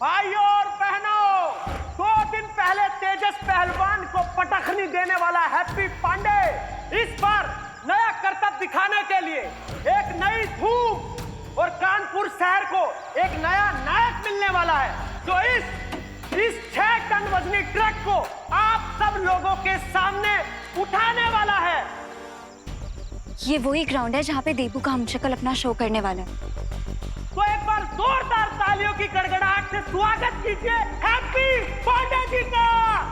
भाइयों और बहनों, 2 दिन पहले तेजस पहलवान को पटखनी देने वाला हैप्पी पांडे इस बार नया करतब दिखाने के लिए एक नई धूम और कानपुर शहर को एक नया नायक मिलने वाला है। तो इस 6 टन वजनी ट्रक को आप सब लोगों के सामने उठाने वाला है। ये वही ग्राउंड है जहाँ पे देबू का हमशक्ल अपना शो करने वाला है। तो एक बार जोरदार तालियों की गड़गड़ाहट से स्वागत कीजिए हैप्पी पांडे जी का।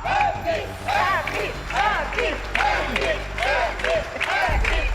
Happy happy happy happy happy happy.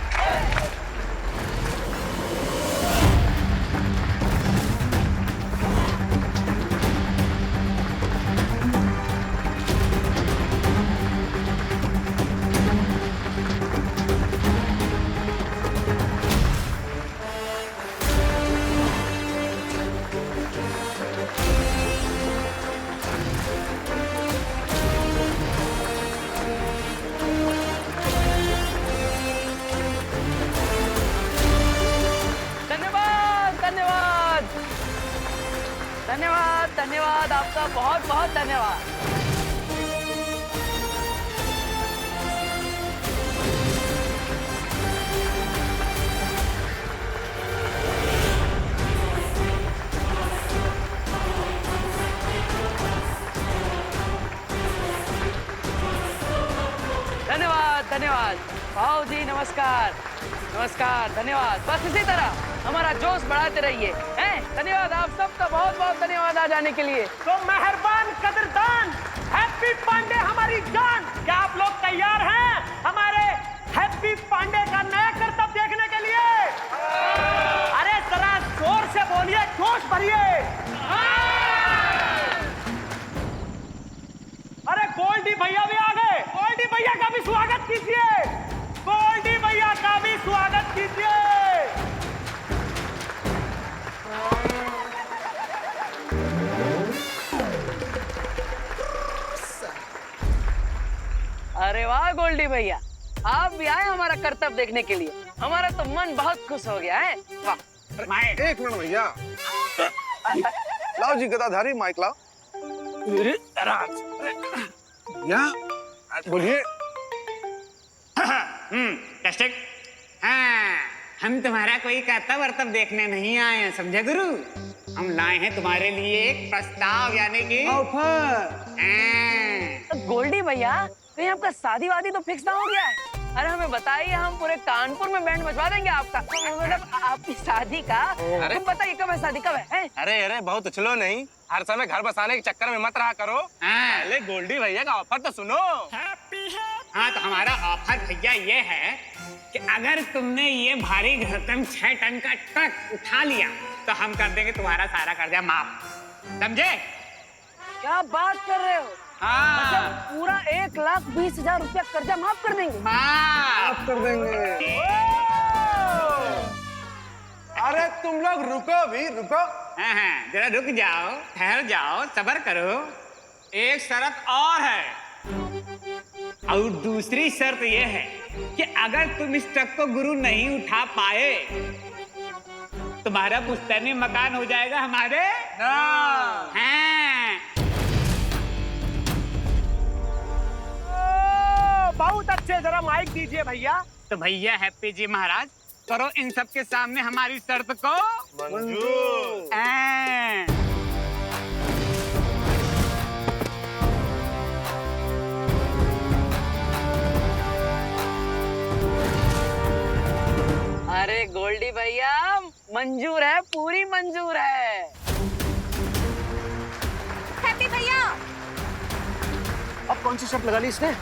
धन्यवाद आपका, बहुत बहुत धन्यवाद। धन्यवाद धन्यवाद भाऊ जी, नमस्कार नमस्कार, धन्यवाद। बस इसी तरह हमारा जोश बढ़ाते रहिए। धन्यवाद आप सबका, बहुत बहुत धन्यवाद आ जाने के लिए। तो मेहरबान कदरदान हैप्पी पांडे हमारी जान, क्या आप लोग तैयार हैं हमारे हैप्पी पांडे का नया करतब देखने के लिए? अरे जरा जोर से बोलिए, जोश भरिए। अरे गोल्डी भैया भी आ गए, गोल्डी भैया का भी स्वागत कीजिए, गोल्डी भैया का भी स्वागत कीजिए। अरे वाह गोल्डी भैया, आप भी आए हमारा करतब देखने के लिए। हमारा तो मन बहुत खुश हो गया है। वाह। एक मिनट भैया, लाओ जी गदाधारी माइक लाओ। बोलिए। टेस्टिंग। हाँ, हम तुम्हारा कोई करतब वर्तब देखने नहीं आए हैं, समझे गुरु। हम लाए हैं तुम्हारे लिए एक प्रस्ताव, यानी कि ऑफर। गोल्डी भैया, कहीं आपका शादी वादी तो फिक्स ना हो गया है? अरे हमें बताइए, हम पूरे कानपुर में बैंड बजवा देंगे आपका। मतलब आपकी शादी का। तुम बताइए कब है शादी, कब है? अरे बहुत उछलो नहीं, हर समय घर बसाने के चक्कर में मत रहा करो। पहले गोल्डी भैया का ऑफर तो सुनो। हाँ, तो हमारा ऑफर भैया ये है कि अगर तुमने ये भारी भरकम 6 टन का ट्रक उठा लिया तो हम कर देंगे तुम्हारा सारा कर्जा माफ, समझे? क्या बात कर रहे हो? हाँ। मतलब पूरा 1,20,000 रुपया कर्जा माफ कर देंगे? माफ कर देंगे। अरे तुम लोग रुको भी, रुको। हाँ, जरा रुक जाओ, ठहर जाओ, सब्र करो। एक शर्त और है, और दूसरी शर्त ये है कि अगर तुम इस ट्रक को गुरु नहीं उठा पाए, तुम्हारा पुश्तैनी मकान हो जाएगा हमारे नाम। हाँ। बहुत अच्छे, जरा माइक दीजिए भैया। तो भैया हैप्पी जी महाराज, करो इन सब के सामने हमारी शर्त को मंजूर। अरे गोल्डी भैया, मंजूर है, पूरी मंजूर है। हैप्पी भैया, अब कौन सी शर्त लगा ली इसने?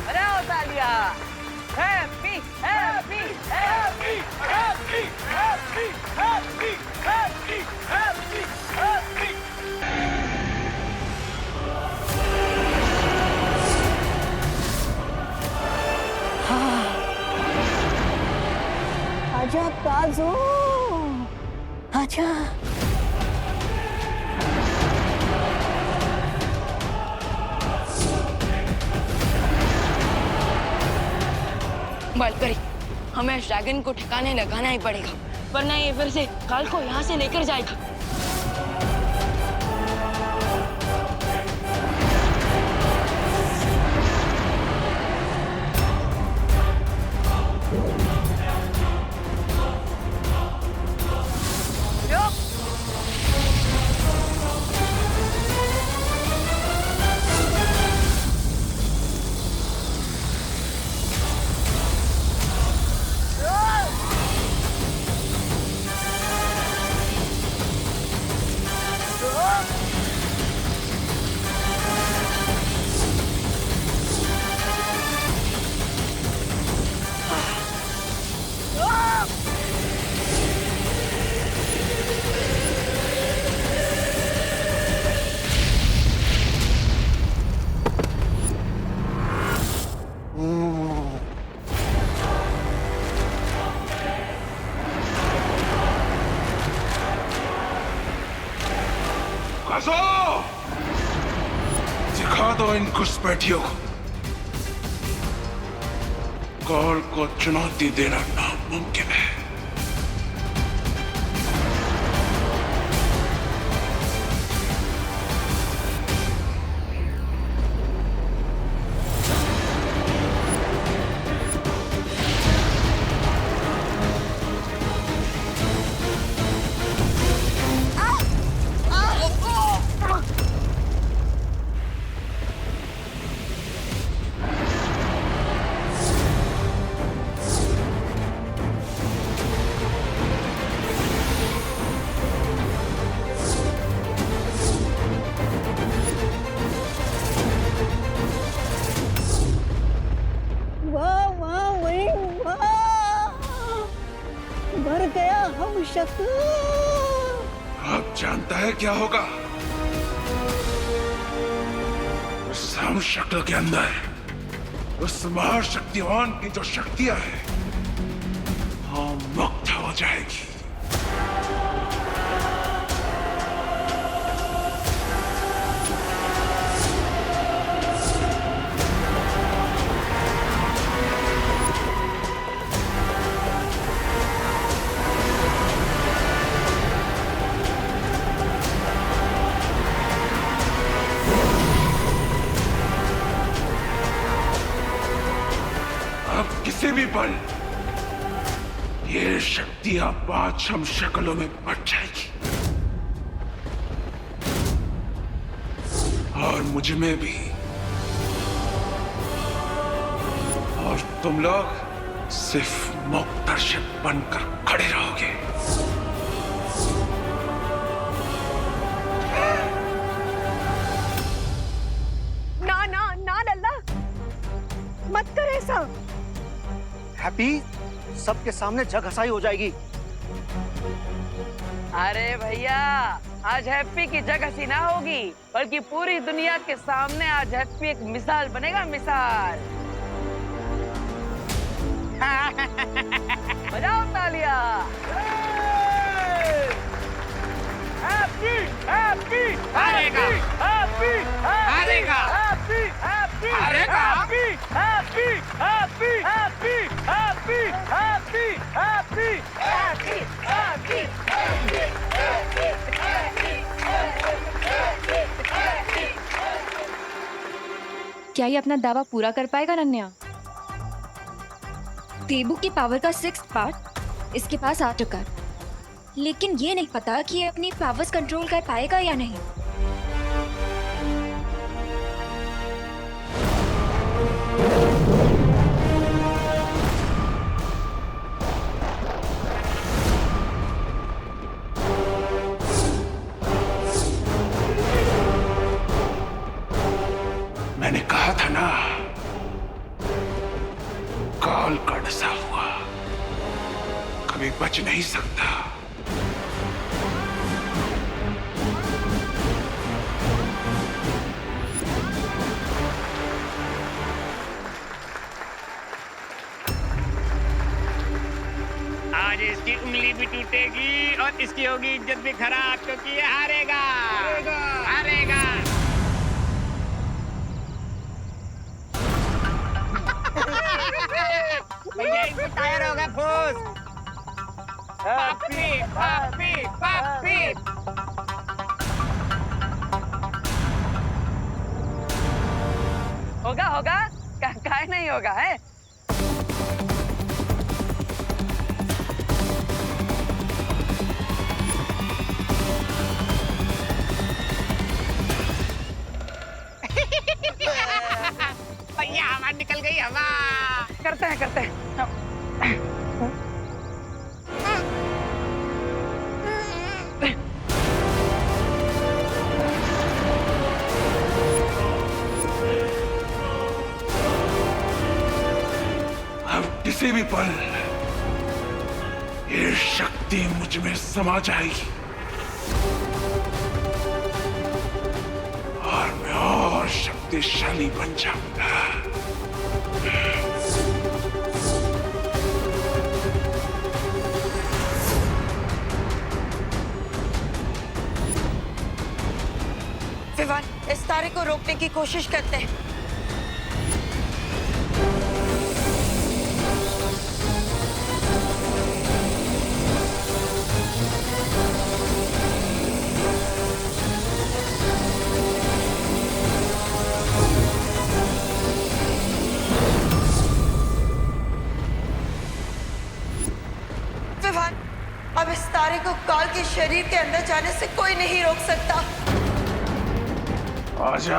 अरे ओ Taliya. Happy happy happy happy happy happy happy happy happy. आजा काजू, आजा। बालकरी, हमें इस ड्रैगन को ठिकाने लगाना ही पड़ेगा, वरना ये फिर से काल को यहाँ से लेकर जाएगा। पिकासो, दिखा दो इन घुसपैठियों को। कॉल को चुनौती देना नामुमकिन है। वाह वाह वही वाह, मर गया हम शक्ल। अब जानता है क्या होगा? उस हम शक्ल के अंदर उस महाशक्तिवान की जो शक्तियां हैं वो मुक्त हो जाएगी। अब किसी भी पल ये शक्तियां 5 हम शक्लों में बट जाएगी और मुझ में भी। और तुम लोग सिर्फ मुक्तदर्शक बनकर खड़े रहोगे। ना ना ना लल्ला, मत कर ऐसा। हैप्पी, सबके सामने जग हंसाई हो जाएगी। अरे भैया, आज हैप्पी की जगह सी ना होगी, बल्कि पूरी दुनिया के सामने आज हैप्पी एक मिसाल बनेगा, मिसाल। बजाओ तालियां। हैप्पी हैप्पी हारेगा। हैप्पी हारेगा। हैप्पी हैप्पी हारेगा। Happy happy happy happy happy happy happy happy क्या ये अपना दावा पूरा कर पाएगा नन्या? देबू की पावर का 6th पार्ट इसके पास आ चुका है, लेकिन ये नहीं पता कि ये अपनी पावर्स कंट्रोल कर पाएगा या नहीं। मैंने कहा था ना, काल का डसा हुआ कभी बच नहीं सकता। आज इसकी उंगली भी टूटेगी और इसकी होगी इज्जत भी खराब, क्योंकि ये हारेगा। हारेगा। भैया इनसे टायर होगा फूस। पापी पापी पापी। होगा होगा, काहे नहीं होगा है। भैया हवा निकल गई, हवा। करते हैं करते हैं। अब किसी भी पल ये शक्ति मुझ में समा जाएगी और मैं और शक्तिशाली बन जाऊंगा। विवान, इस तारे को रोकने की कोशिश करते हैं। विवान, अब इस तारे को काल के शरीर के अंदर जाने से कोई नहीं रोक सकता। आजा,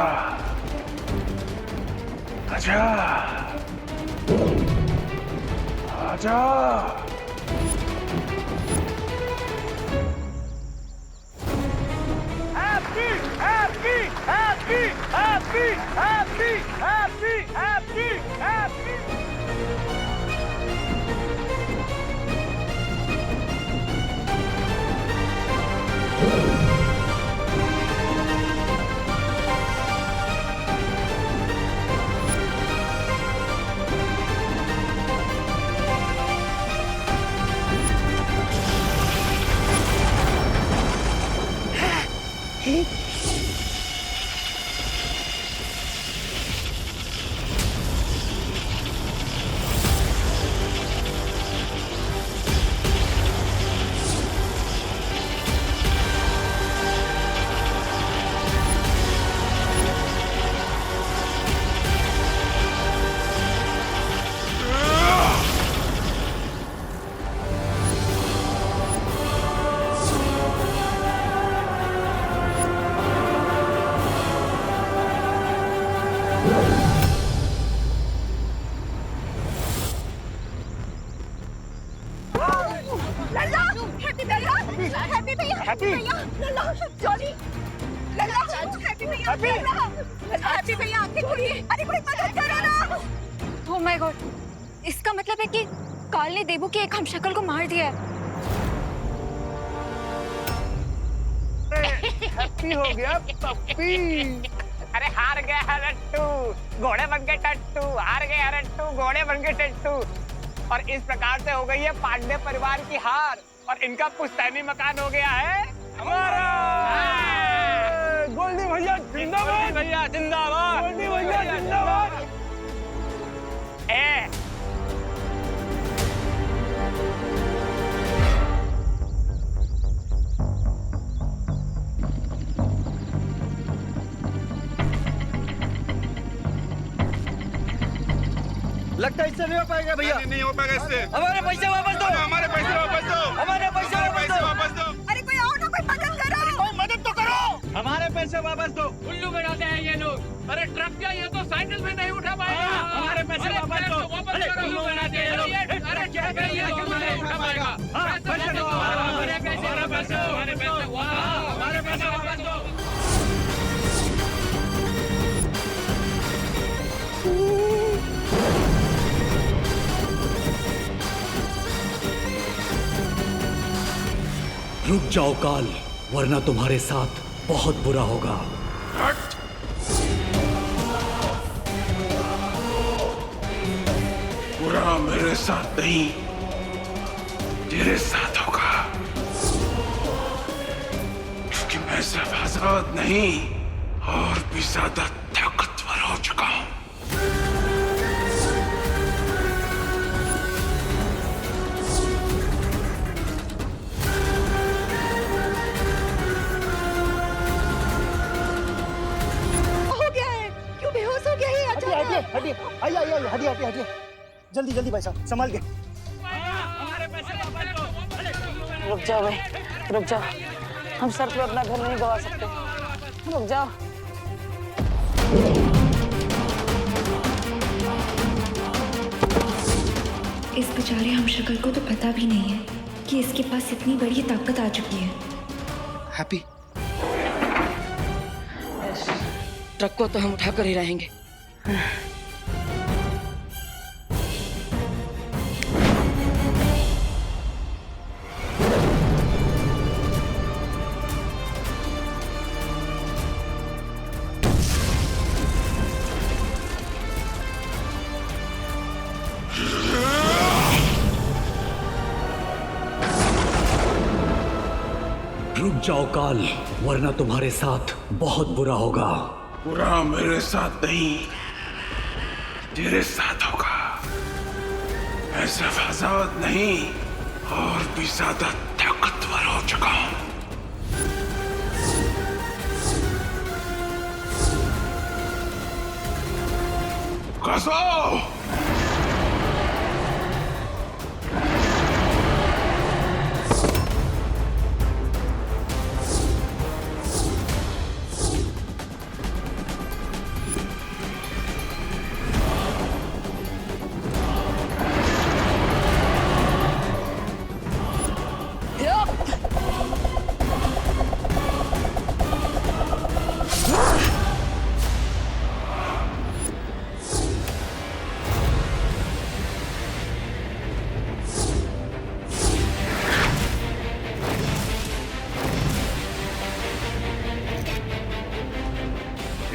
आजा, आजा। Happy happy happy happy happy happy happy happy. Lalla, Happy भैया, हैप्पी भैया, हैप्पी भैया, लल्ला, जॉली, लल्ला, हैप्पी भैया, लल्ला, हैप्पी भैया, आंखें खोलिए, अरे कोई मदद करो ना। ओह माय गॉड, इसका मतलब है कि काल ने देबू के एक हमशक्ल को मार दिया है। हैप्पी हो गया पप्पी। अरे हार गया है रट्टू, घोड़े बन के टट्टू, हार गया है रट्टू, घोड़े बन के टट्टू। और इस प्रकार से हो गई है पांडे परिवार की हार और इनका पुश्तैनी मकान हो गया है हमारा। गोल्डी भैया जिंदाबाद, भैया जिंदाबाद, गोल्डी भैया जिंदाबाद। ए लगता है इससे नहीं हो पाएगा भैया। नहीं हो पाएगा इससे। हमारे पैसे वापस दो, हमारे पैसे वापस दो, हमारे पैसे वापस दो। अरे कोई आओ ना, कोई मदद करो। कोई मदद तो करो, हमारे पैसे वापस दो। उल्लू बनाते हैं ये लोग। अरे ट्रक क्या, ये तो साइकिल में नहीं उठा पाएगा। हमारे पैसे वापस दो। उल्लू बनाते हैं ये लोग। अरे क्या करिए, क्यों नहीं उठा पाएगा? पैसे दो, हमारे पैसे वापस दो, हमारे पैसे वापस दो। रुक जाओ काल, वरना तुम्हारे साथ बहुत बुरा होगा। बुरा मेरे साथ नहीं, तेरे साथ होगा, क्योंकि मैं सिर्फ आजाद नहीं और भी ज्यादा ताकतवर हो चुका हूं। हटिए, आइए आइए आइए, हटिए हटिए हटिए, जल्दी जल्दी भाई साहब, संभाल के। रुक जाओ भाई, रुक जाओ। हम सर पे अपना घर नहीं गवा सकते। रुक जाओ। इस बेचारे हमशक्ल को तो पता भी नहीं है कि इसके पास इतनी बड़ी ताकत आ चुकी है। हैप्पी, ट्रक को तो हम उठाकर ही रहेंगे। रुक जाओ काल, वरना तुम्हारे साथ बहुत बुरा होगा। बुरा मेरे साथ नहीं, तेरे साथ होगा। मैं सिर्फ आजाद नहीं, और भी ज्यादा ताकतवर हो चुका हूं। कसो!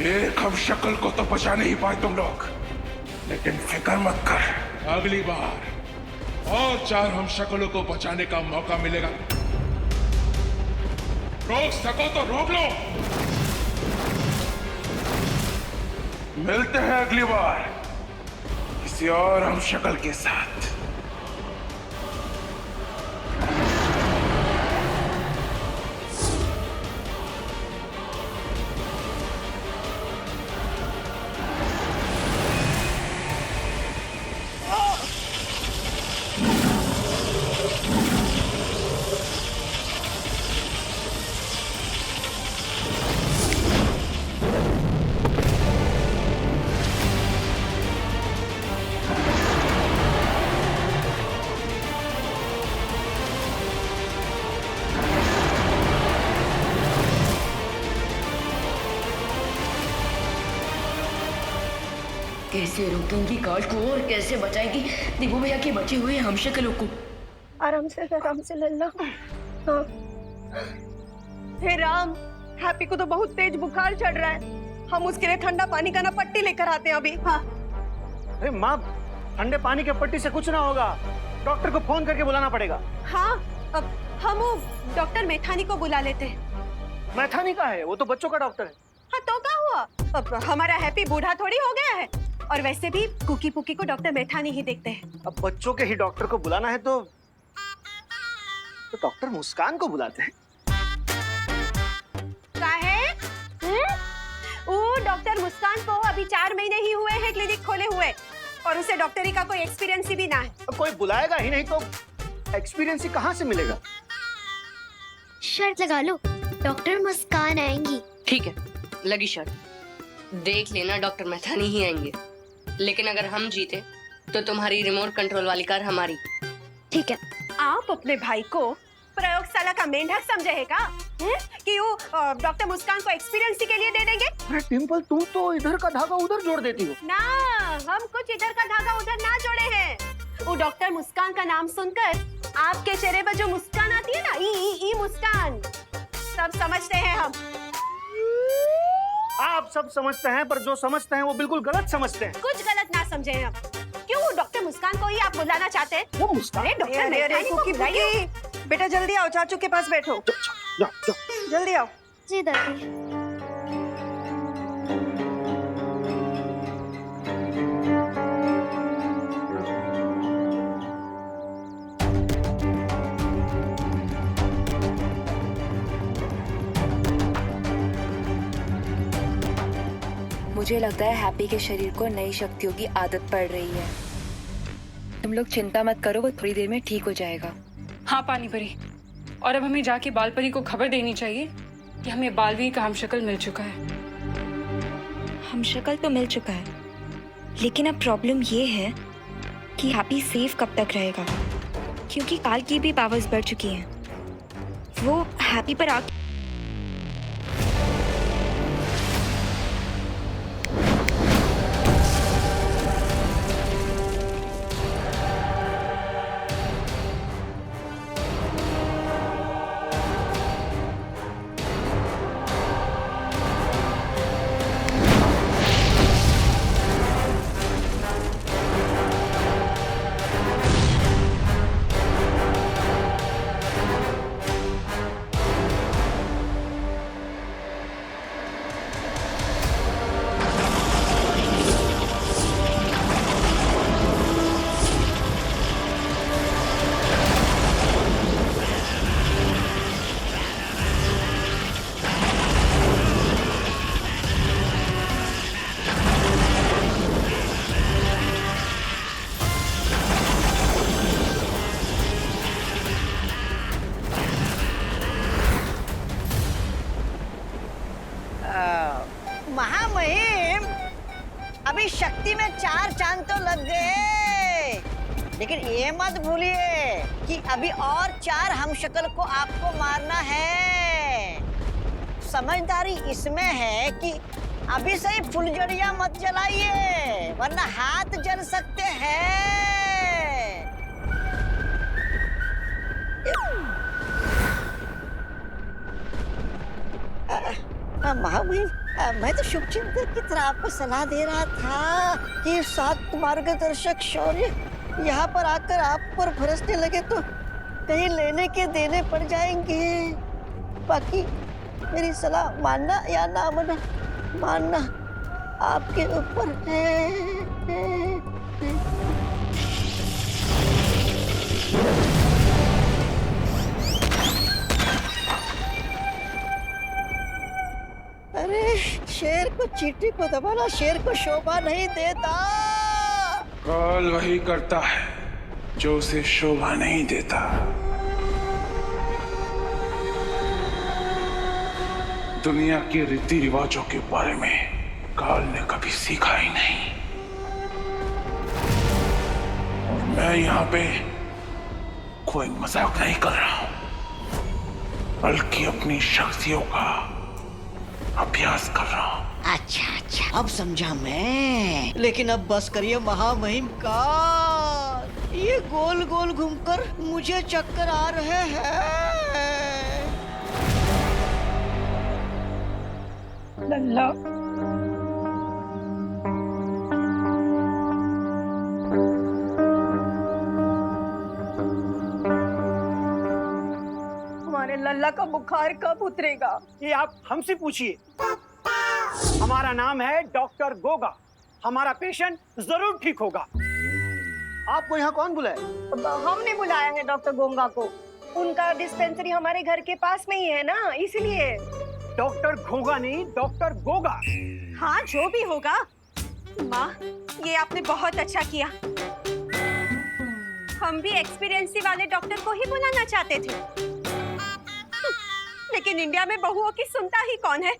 एक हम शक्ल को तो बचा नहीं पाए तुम लोग, लेकिन फिक्र मत कर, अगली बार और 4 हम शक्लों को बचाने का मौका मिलेगा। रोक सको तो रोक लो। मिलते हैं अगली बार किसी और हम शक्ल के साथ। कैसे रोकेंगी काल को और कैसे बचाएगी दिगू भैया के बचे हुए हम शक्लों को? आराम से लल्ला। हाँ। हे राम, हैप्पी को तो बहुत तेज बुखार चढ़ रहा है। हम उसके लिए ठंडा पानी का ना पट्टी लेकर आते हैं अभी। हाँ। अरे माँ, ठंडे पानी के पट्टी से कुछ ना होगा, डॉक्टर को फोन करके बुलाना पड़ेगा। हाँ, अब हम वो डॉक्टर मैथानी को बुला लेते हैं। मैथानी का है? वो तो बच्चों का डॉक्टर है। हाँ तो क्या हुआ, अब हमारा हैप्पी बूढ़ा थोड़ी हो गया है। और वैसे भी कुकी पुकी को डॉक्टर मैथानी ही देखते हैं। अब बच्चों के ही डॉक्टर को बुलाना है तो डॉक्टर मुस्कान को बुलाते हैं। वो डॉक्टर मुस्कान को अभी 4 महीने ही हुए हैं क्लिनिक खोले हुए, और उसे डॉक्टरी का कोई एक्सपीरियंस भी ना है। अब कोई बुलाएगा ही नहीं तो एक्सपीरियंस ही कहाँ से मिलेगा? शर्त लगा लो, डॉक्टर मुस्कान आएंगी। ठीक है, लगी शर्त। देख लेना, डॉक्टर मैथानी ही आएंगे, लेकिन अगर हम जीते तो तुम्हारी रिमोट कंट्रोल वाली कार हमारी। ठीक है। आप अपने भाई को प्रयोगशाला का मेंढक समझे है का? कि वो डॉक्टर मुस्कान को एक्सपीरियंस के लिए दे देंगे? अरे डिम्पल, तुम तो इधर का धागा उधर जोड़ देती हो ना। हम कुछ इधर का धागा उधर ना जोड़े हैं। वो डॉक्टर मुस्कान का नाम सुनकर आपके चेहरे पर जो मुस्कान आती है ना, ई मुस्कान, सब समझते हैं हम। आप सब समझते हैं, पर जो समझते हैं वो बिल्कुल गलत समझते हैं। कुछ गलत ना समझे हम। क्यों वो डॉक्टर मुस्कान को ही आप बुलाना चाहते हैं? वो मुस्कान? डॉक्टर मैथानी को बुलाइए। बेटा जल्दी आओ, चाचू के पास बैठो। जाओ। जल्दी आओ। जी दादी। मुझे लगता है हैप्पी के शरीर को नई शक्तियों की आदत पड़ रही है। तुम लोग चिंता मत करो, वो थोड़ी देर में ठीक हो जाएगा। हाँ पानी परी, और अब हमें जाके बाल परी को खबर देनी चाहिए कि हमें बालवीर का हमशक्ल मिल चुका है। हमशक्ल तो मिल चुका है, लेकिन अब प्रॉब्लम ये है कि हैप्पी सेफ कब तक रहेगा, क्योंकि काल की भी पावर्स बढ़ चुकी हैं। वो हैप्पी पर आके महामहिम, अभी शक्ति में 4 चांद तो लग गए, लेकिन ये मत भूलिए कि अभी और 4 हमशक्ल को आपको मारना है। समझदारी इसमें है कि अभी से ही फुलझड़ियां मत जलाइए, वरना हाथ जल सकते हैं। महामहिम, मैं तो शुभचिंतक की तरह आपको सलाह दे रहा था कि 7 मार्गदर्शक शौर्य यहाँ पर आकर आप पर बरसने लगे तो कहीं लेने के देने पड़ जाएंगे। बाकी मेरी सलाह मानना या ना मानना आपके ऊपर है। अरे शेर को चींटी को दबाना शेर को शोभा नहीं देता। काल वही करता है जो उसे शोभा नहीं देता। दुनिया के रीति रिवाजों के बारे में काल ने कभी सीखा ही नहीं। और मैं यहाँ पे कोई मजाक नहीं कर रहा हूँ, बल्कि अपनी शक्तियों का अभ्यास कर रहा हूँ। अच्छा, अब समझा मैं। लेकिन अब बस करिए महामहिम का, ये गोल गोल घूमकर मुझे चक्कर आ रहे हैं। लल्ला, हमारे लल्ला का बुखार कब उतरेगा? ये आप हमसे पूछिए। हमारा नाम है डॉक्टर गोगा। हमारा पेशेंट जरूर ठीक होगा। आपको यहाँ कौन बुलाए? हमने बुलाया है डॉक्टर गोंगा को। उनका डिस्पेंसरी हमारे घर के पास में ही है ना, इसलिए। डॉक्टर घोगा नहीं, डॉक्टर गोगा। हाँ, जो भी होगा। माँ, ये आपने बहुत अच्छा किया। हम भी एक्सपीरियंसी वाले डॉक्टर को ही बुलाना चाहते थे, लेकिन इंडिया में बहुओं की सुनता ही कौन है।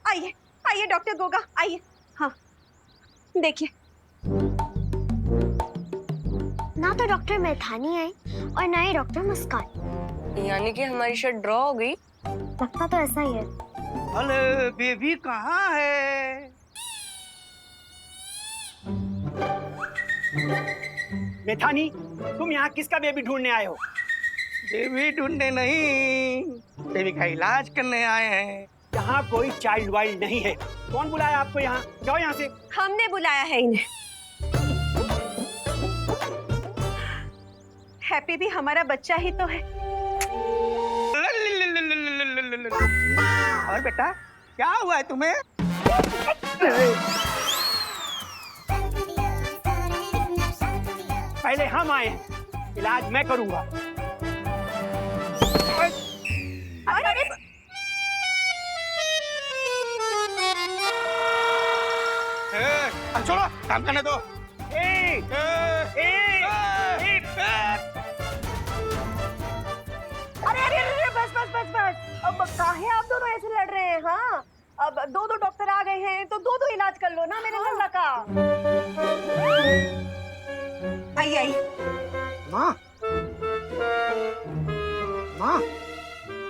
आइए आइए डॉक्टर गोगा, आइए। हाँ, देखिए। ना तो डॉक्टर मैथानी आए और ना ही डॉक्टर मुस्कान। यानी कि हमारी शर्ट ड्रॉ हो गई। लगता तो ऐसा ही है। अरे बेबी कहाँ है? मैथानी, तुम यहाँ किसका बेबी ढूंढने आए हो? बेबी ढूंढने नहीं, बेबी का इलाज करने आए हैं। यहाँ कोई चाइल्ड वाइल्ड नहीं है। कौन बुलाया आपको यहाँ? जाओ यहाँ से। हमने बुलाया है इन्हें। हैप्पी भी हमारा बच्चा ही तो है। और बेटा, क्या हुआ है तुम्हें? पहले हम आए, इलाज मैं करूंगा। छोड़ो, काम करने दो। अरे बस। अब काहे आप दोनों ऐसे लड़ रहे हैं? हाँ, अब 2 डॉक्टर आ गए हैं तो 2 इलाज कर लो ना मेरे लल्ला का। आइए। माँ,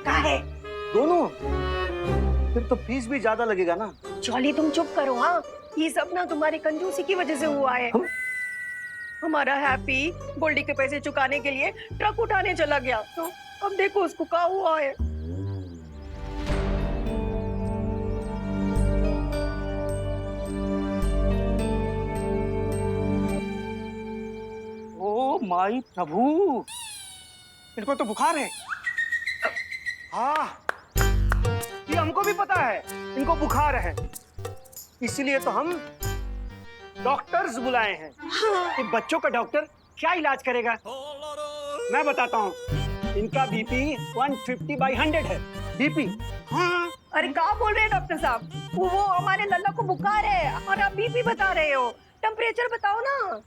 काहे? दोनों? फिर तो फीस भी ज्यादा लगेगा ना। जॉली, तुम चुप करो। हाँ, ये सब ना तुम्हारी कंजूसी की वजह से हुआ है। हमारा हैप्पी गोल्डी के पैसे चुकाने के लिए ट्रक उठाने चला गया, तो अब देखो उसको क्या हुआ है। ओ माई प्रभु, इनको तो बुखार है। हाँ, ये हमको भी पता है इनको बुखार है, इसलिए तो हम डॉक्टर्स बुलाए हैं। कि बच्चों का डॉक्टर क्या इलाज करेगा? मैं बताता हूँ। इनका बीपी 150/100 है। बीपी? हाँ। अरे क्या बोल रहे हैं डॉक्टर साहब? वो हमारे लल्ला को बुखार है और आप बीपी बता रहे हो। टेम्परेचर बताओ ना।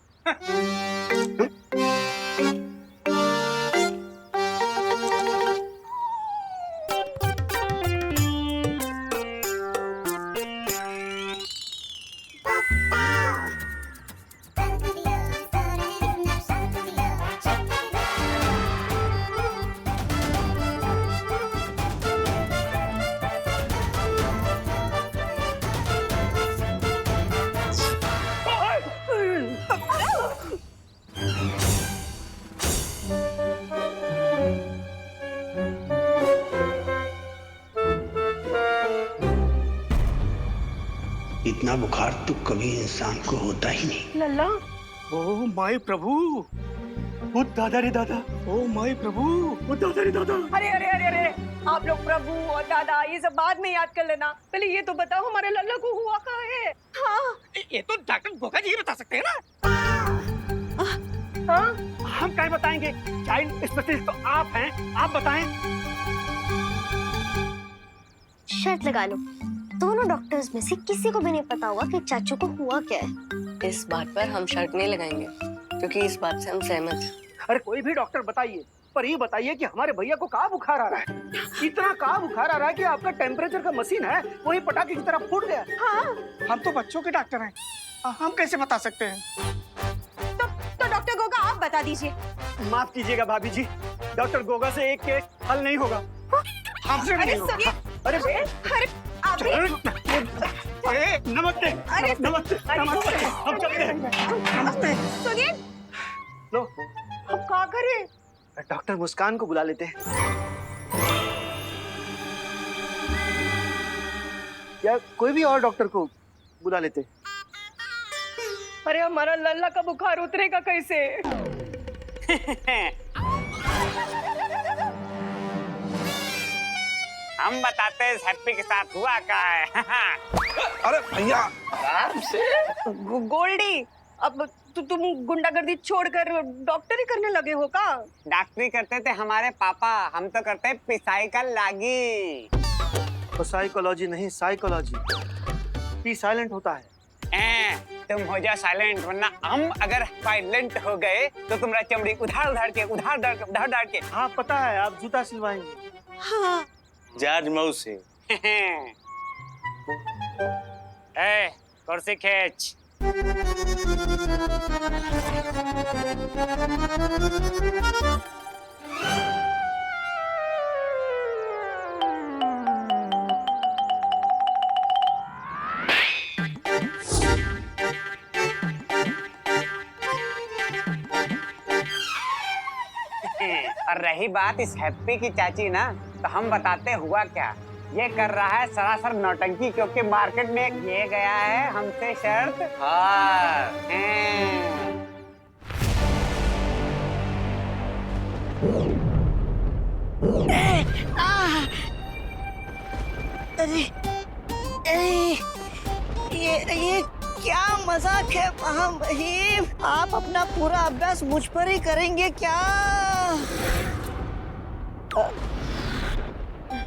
इतना बुखार तो कभी इंसान को होता ही नहीं। लल्ला, ओ माय प्रभु, ओ दादा रे दादा, ओ माय प्रभु, ओ दादा रे दादा। अरे अरे अरे अरे, आप लोग प्रभु और दादा ये सब बाद में याद कर लेना, पहले ये तो बताओ हमारे लल्ला को हुआ कहाँ है? हाँ, ये तो डॉक्टर गोगा जी बता सकते हैं ना। हाँ? हम क्या बताएंगे, चाइल्ड स्पेशलिस्ट तो आप हैं, आप बताएं। शर्त लगा लो, दोनों डॉक्टर्स में से किसी को भी नहीं पता होगा कि चाचू को हुआ क्या है। इस बात पर हम शर्त नहीं लगाएंगे, क्योंकि इस बात से हम सहमत हैं। अरे कोई भी डॉक्टर बताइए, पर ये बताइए कि हमारे भैया को कहाँ बुखार आ रहा है? इतना कहाँ बुखार आ रहा है कि आपका टेम्परेचर का मशीन है वही पटाखे की तरह फूट गया। हाँ? हम तो बच्चों के डॉक्टर हैं, हम कैसे बता सकते हैं? तो डॉक्टर गोगा आप बता दीजिए। माफ कीजिएगा भाभी जी, डॉक्टर गोगा से एक केस हल नहीं होगा। हमसे भी अरे नहीं होगा। सुनिए, अरे अरे आप भी- अरे नमस्ते, अरे नमस्ते, नमस्ते, हम चलते हैं। नमस्ते। सुनिए, लो, हम क्या करें? डॉक्टर मुस्कान को बुला लेते हैं, या कोई भी और डॉक्टर को बुला लेते। अरे हमारा लल्ला का बुखार उतरेगा कैसे? हम बताते हैं हैप्पी के साथ हुआ क्या है। अरे भैया आराम से। गोल्डी, अब तुम गुंडागर्दी छोड़कर डॉक्टरी करने लगे हो का? डॉक्टरी करते थे हमारे पापा, हम तो करते हैं पिसाई का लागी। तो साइकोलॉजी नहीं, साइकोलॉजी। पी साइलेंट होता है। तुम हो जाओ साइलेंट, वरना हम अगर साइलेंट हो गए तो तुम्हारा चमड़ी उधार उधार के। हाँ पता है, आप जूता सिलवाएंगे। हाँ। जॉर्ज मौसी। कुर्सी खींच। और रही बात इस हैप्पी की चाची ना, तो हम बताते हुआ क्या। ये कर रहा है सरासर नौटंकी, क्योंकि मार्केट में ये गया है हमसे शर्त। हाँ। अरे ये क्या मजाक है महामहिम? आप अपना पूरा अभ्यास मुझ पर ही करेंगे क्या?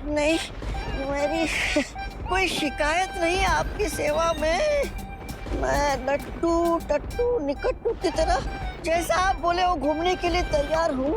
नहीं, मेरी कोई शिकायत नहीं आपकी सेवा में। मैं लट्टू टट्टू निकट्टू की तरह जैसा आप बोले वो घूमने के लिए तैयार हूँ।